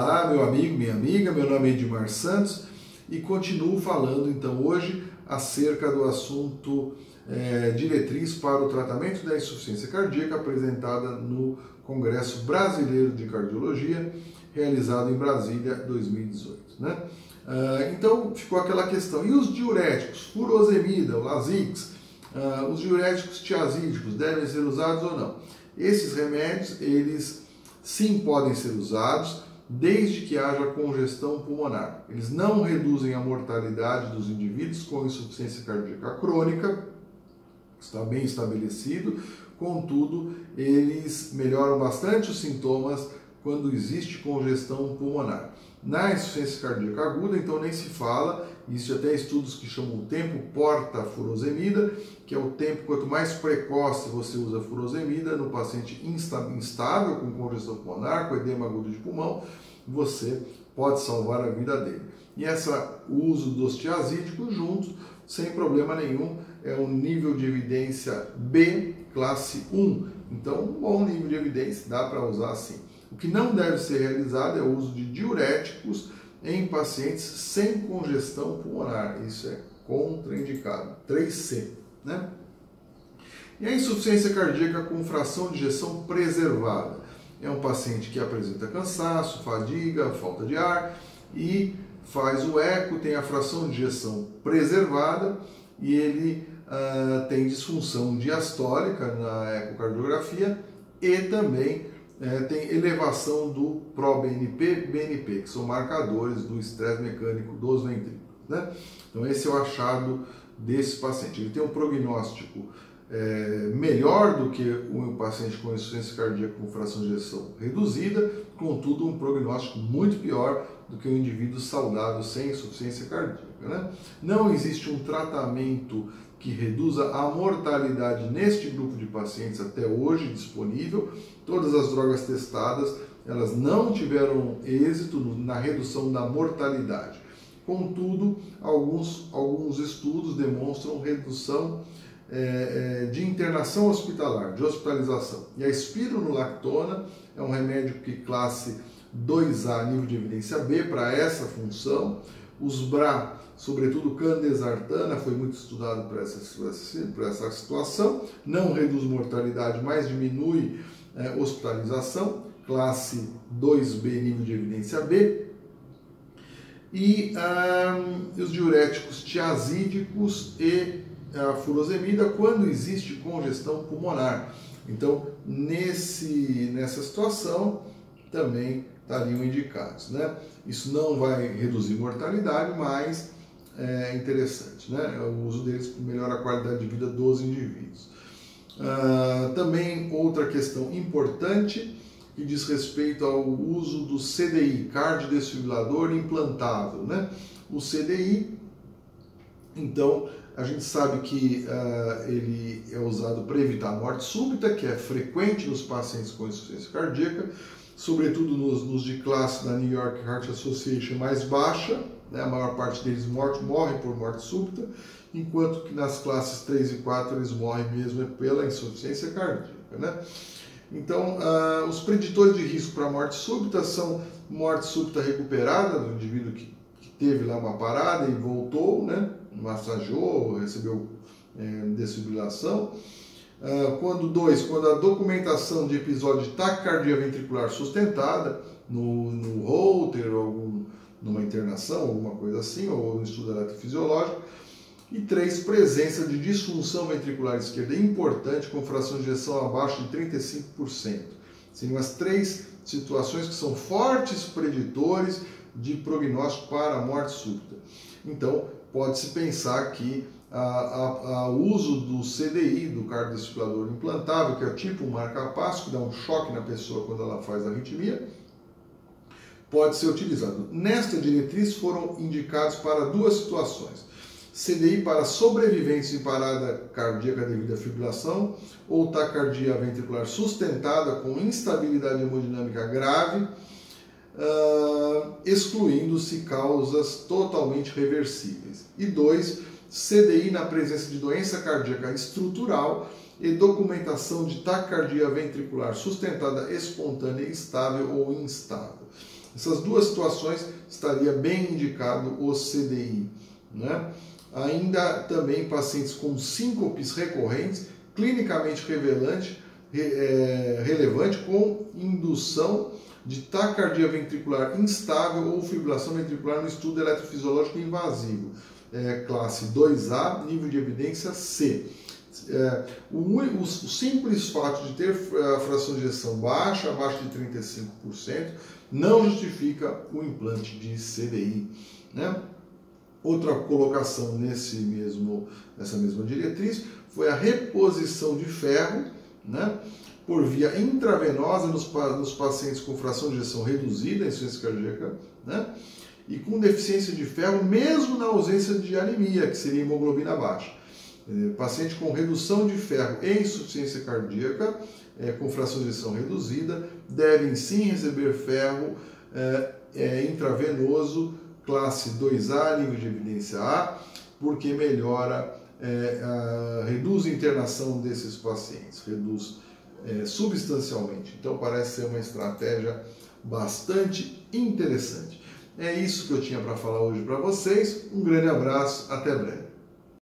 Olá, meu amigo, minha amiga, meu nome é Edmar Santos e continuo falando então hoje acerca do assunto diretriz para o tratamento da insuficiência cardíaca apresentada no Congresso Brasileiro de Cardiologia, realizado em Brasília 2018. Né? Então ficou aquela questão, e os diuréticos, furosemida, o Lasix, os diuréticos tiazídicos devem ser usados ou não? Esses remédios, eles sim podem ser usados, desde que haja congestão pulmonar. Eles não reduzem a mortalidade dos indivíduos com insuficiência cardíaca crônica, está bem estabelecido, contudo, eles melhoram bastante os sintomas quando existe congestão pulmonar. Na insuficiência cardíaca aguda, então nem se fala, existe até estudos que chamam o tempo porta-furosemida, que é o tempo, quanto mais precoce você usa furosemida no paciente instável, com congestão pulmonar, com edema agudo de pulmão, você pode salvar a vida dele. E o uso dos tiazídicos juntos, sem problema nenhum, é um nível de evidência B, classe 1. Então, um bom nível de evidência, dá para usar assim. O que não deve ser realizado é o uso de diuréticos em pacientes sem congestão pulmonar. Isso é contraindicado. 3C. Né? E a insuficiência cardíaca com fração de ejeção preservada? É um paciente que apresenta cansaço, fadiga, falta de ar e faz o eco, tem a fração de ejeção preservada e ele tem disfunção diastólica na ecocardiografia e também tem elevação do ProBNP, BNP, que são marcadores do estresse mecânico dos ventrículos. Né? Então esse é o achado desse paciente. Ele tem um prognóstico melhor do que um paciente com insuficiência cardíaca com fração de ejeção reduzida, contudo um prognóstico muito pior do que um indivíduo saudável sem insuficiência cardíaca. Né? Não existe um tratamento que reduza a mortalidade neste grupo de pacientes até hoje disponível. Todas as drogas testadas, elas não tiveram êxito na redução da mortalidade. Contudo, alguns estudos demonstram redução de internação hospitalar, de hospitalização. E a espironolactona é um remédio que classe 2A, nível de evidência B, para essa função. Os BRA, sobretudo candesartana, foi muito estudado para essa situação. Não reduz mortalidade, mas diminui hospitalização. Classe 2B, nível de evidência B. E os diuréticos tiazídicos e a furosemida quando existe congestão pulmonar. Então, nessa situação, também estariam indicados. Né? Isso não vai reduzir mortalidade, mas é interessante. Né? O uso deles melhora a qualidade de vida dos indivíduos. Também outra questão importante que diz respeito ao uso do CDI, cardiodesfibrilador implantável. Né? O CDI, então, a gente sabe que ele é usado para evitar a morte súbita, que é frequente nos pacientes com insuficiência cardíaca, sobretudo nos de classe da New York Heart Association mais baixa, né? A maior parte deles morre por morte súbita, enquanto que nas classes 3 e 4 eles morrem mesmo pela insuficiência cardíaca. Né? Então, os preditores de risco para morte súbita são morte súbita recuperada, do indivíduo que teve lá uma parada e voltou, né? Massageou, recebeu desfibrilação. Quando a documentação de episódio de taquicardia ventricular sustentada no Holter, ou numa internação, alguma coisa assim, ou no estudo eletrofisiológico. E 3, presença de disfunção ventricular esquerda importante com fração de ejeção abaixo de 35%. Seriam as 3 situações que são fortes preditores de prognóstico para a morte súbita. Então, pode-se pensar que o uso do CDI, do cardiodesfibrilador implantável, que é tipo um marca-passo, que dá um choque na pessoa quando ela faz arritmia, pode ser utilizado. Nesta diretriz foram indicados para 2 situações. CDI para sobreviventes em parada cardíaca devido à fibrilação ou taquicardia ventricular sustentada com instabilidade hemodinâmica grave, excluindo-se causas totalmente reversíveis. E 2, CDI na presença de doença cardíaca estrutural e documentação de taquicardia ventricular sustentada espontânea estável ou instável. Essas duas situações estaria bem indicado o CDI, né? Ainda também pacientes com síncopes recorrentes, clinicamente relevante com indução de taquicardia ventricular instável ou fibrilação ventricular no estudo eletrofisiológico invasivo, classe 2A, nível de evidência C. O simples fato de ter a fração de ejeção baixa, abaixo de 35%, não justifica o implante de CDI, né? Outra colocação nessa mesma diretriz foi a reposição de ferro, né, por via intravenosa nos pacientes com fração de ejeção reduzida, insuficiência cardíaca, né, e com deficiência de ferro, mesmo na ausência de anemia, que seria hemoglobina baixa. Paciente com redução de ferro e insuficiência cardíaca, com fração de ejeção reduzida, devem sim receber ferro intravenoso, classe 2A, nível de evidência A, porque melhora, reduz a internação desses pacientes, reduz substancialmente. Então parece ser uma estratégia bastante interessante. É isso que eu tinha para falar hoje para vocês. Um grande abraço, até breve.